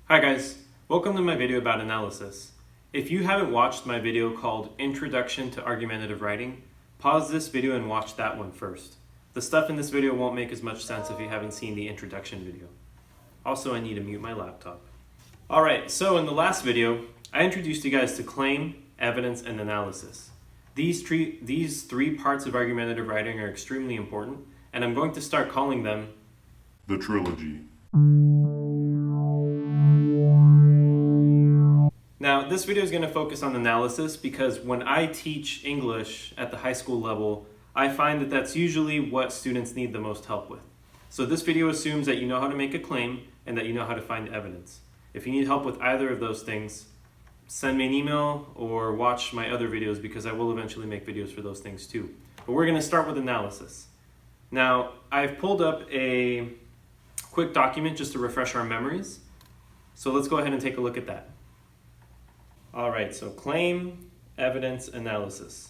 Hi guys, welcome to my video about analysis. If you haven't watched my video called Introduction to Argumentative Writing, pause this video and watch that one first. The stuff in this video won't make as much sense if you haven't seen the introduction video. Also, I need to mute my laptop. Alright, so in the last video, I introduced you guys to claim, evidence, and analysis. These three parts of argumentative writing are extremely important, and I'm going to start calling them The trilogy. Now, this video is going to focus on analysis because when I teach English at the high school level, I find that that's usually what students need the most help with. So this video assumes that you know how to make a claim and that you know how to find evidence. If you need help with either of those things, send me an email or watch my other videos because I will eventually make videos for those things too. But we're going to start with analysis. Now, I've pulled up a quick document just to refresh our memories. So let's go ahead and take a look at that. All right, so claim, evidence, analysis.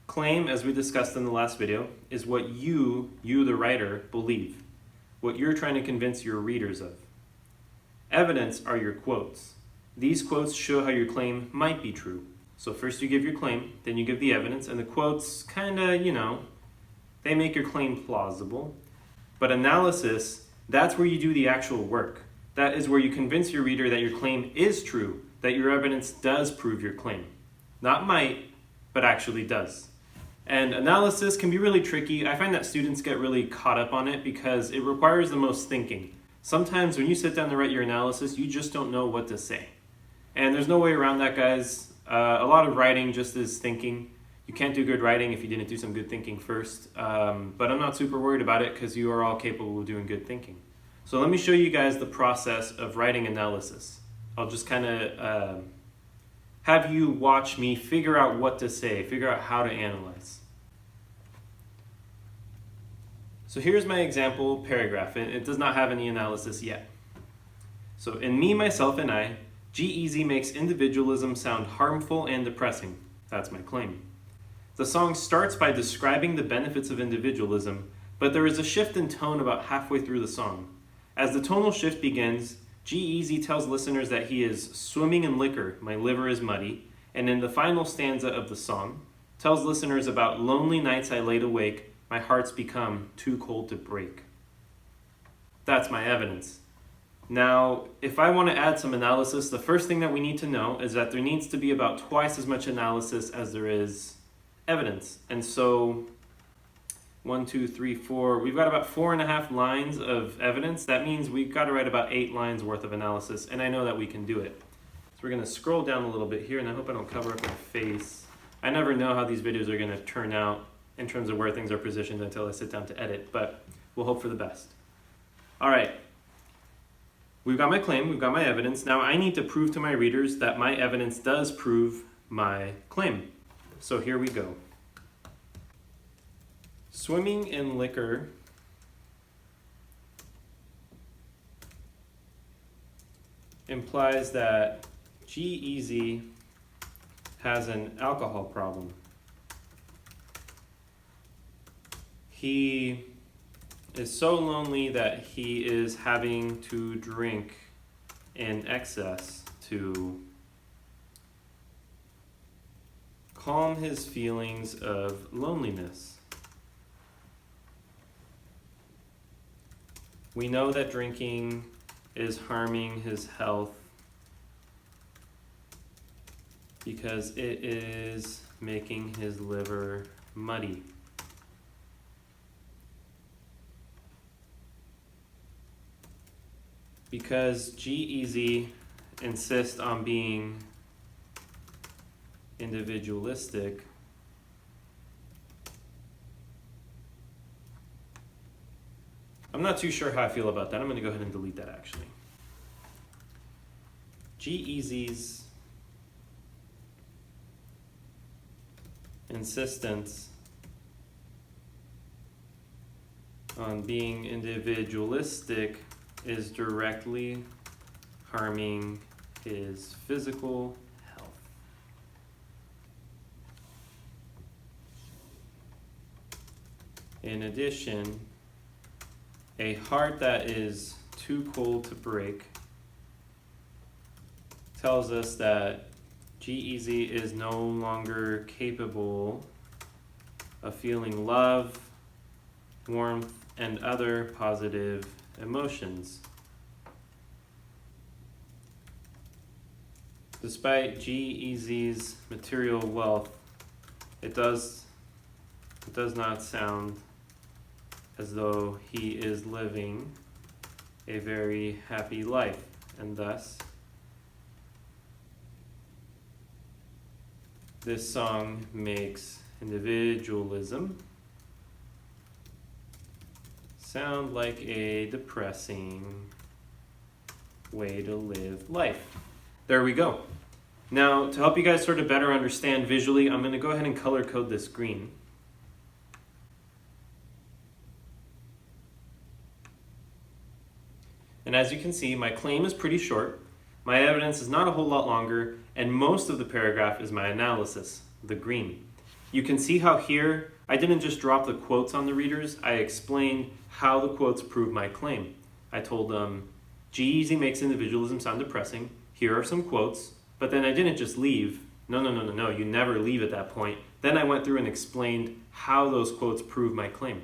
Claim, as we discussed in the last video, is what you the writer, believe, what you're trying to convince your readers of. Evidence are your quotes. These quotes show how your claim might be true. So first you give your claim, then you give the evidence, and the quotes kinda, they make your claim plausible. But analysis, that's where you do the actual work. That is where you convince your reader that your claim is true, that your evidence does prove your claim. Not might, but actually does. And analysis can be really tricky. I find that students get really caught up on it because it requires the most thinking. Sometimes when you sit down to write your analysis, you just don't know what to say. And there's no way around that, guys. A lot of writing just is thinking. You can't do good writing if you didn't do some good thinking first. But I'm not super worried about it because you are all capable of doing good thinking. So let me show you guys the process of writing analysis. I'll just kind of have you watch me figure out what to say, figure out how to analyze. So here's my example paragraph, and it does not have any analysis yet. So in Me, Myself, and I, G-Eazy makes individualism sound harmful and depressing. That's my claim. The song starts by describing the benefits of individualism, but there is a shift in tone about halfway through the song. As the tonal shift begins, G-Eazy tells listeners that he is swimming in liquor, my liver is muddy, and in the final stanza of the song, tells listeners about lonely nights I laid awake, my heart's become too cold to break. That's my evidence. Now, if I want to add some analysis, the first thing that we need to know is that there needs to be about twice as much analysis as there is evidence. And so 1, 2, 3, 4. We've got about 4.5 lines of evidence. That means we've got to write about 8 lines worth of analysis, and I know that we can do it. So we're going to scroll down a little bit here, and I hope I don't cover up my face. I never know how these videos are going to turn out in terms of where things are positioned until I sit down to edit, but we'll hope for the best. All right. We've got my claim, we've got my evidence. Now I need to prove to my readers that my evidence does prove my claim. So here we go. Swimming in liquor implies that G-Eazy has an alcohol problem. He is so lonely that he is having to drink in excess to calm his feelings of loneliness. We know that drinking is harming his health because it is making his liver muddy. Because G-Eazy insists on being individualistic, I'm not too sure how I feel about that. I'm going to go ahead and delete that actually. G-Eazy's insistence on being individualistic is directly harming his physical health. In addition, a heart that is too cold to break tells us that G-Eazy is no longer capable of feeling love, warmth, and other positive emotions. Despite G-Eazy's material wealth, it does not sound as though he is living a very happy life, and thus this song makes individualism sound like a depressing way to live life. There we go. Now, to help you guys sort of better understand visually, I'm going to go ahead and color code this green. And as you can see, my claim is pretty short, my evidence is not a whole lot longer, and most of the paragraph is my analysis, the green. You can see how here, I didn't just drop the quotes on the readers, I explained how the quotes prove my claim. I told them, G-Eazy makes individualism sound depressing, here are some quotes, but then I didn't just leave. No, you never leave at that point. Then I went through and explained how those quotes prove my claim.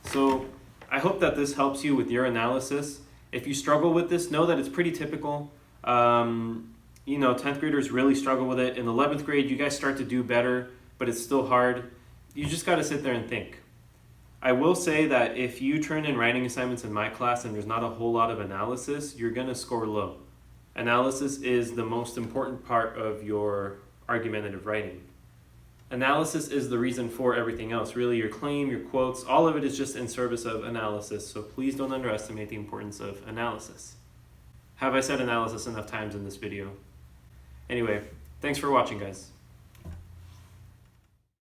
So I hope that this helps you with your analysis. If you struggle with this, know that it's pretty typical. 10th graders really struggle with it. In 11th grade, you guys start to do better, but it's still hard. You just got to sit there and think. I will say that if you turn in writing assignments in my class and there's not a whole lot of analysis, you're going to score low. Analysis is the most important part of your argumentative writing. Analysis is the reason for everything else. Really, your claim, your quotes, all of it is just in service of analysis, so please don't underestimate the importance of analysis. Have I said analysis enough times in this video? Anyway, thanks for watching, guys.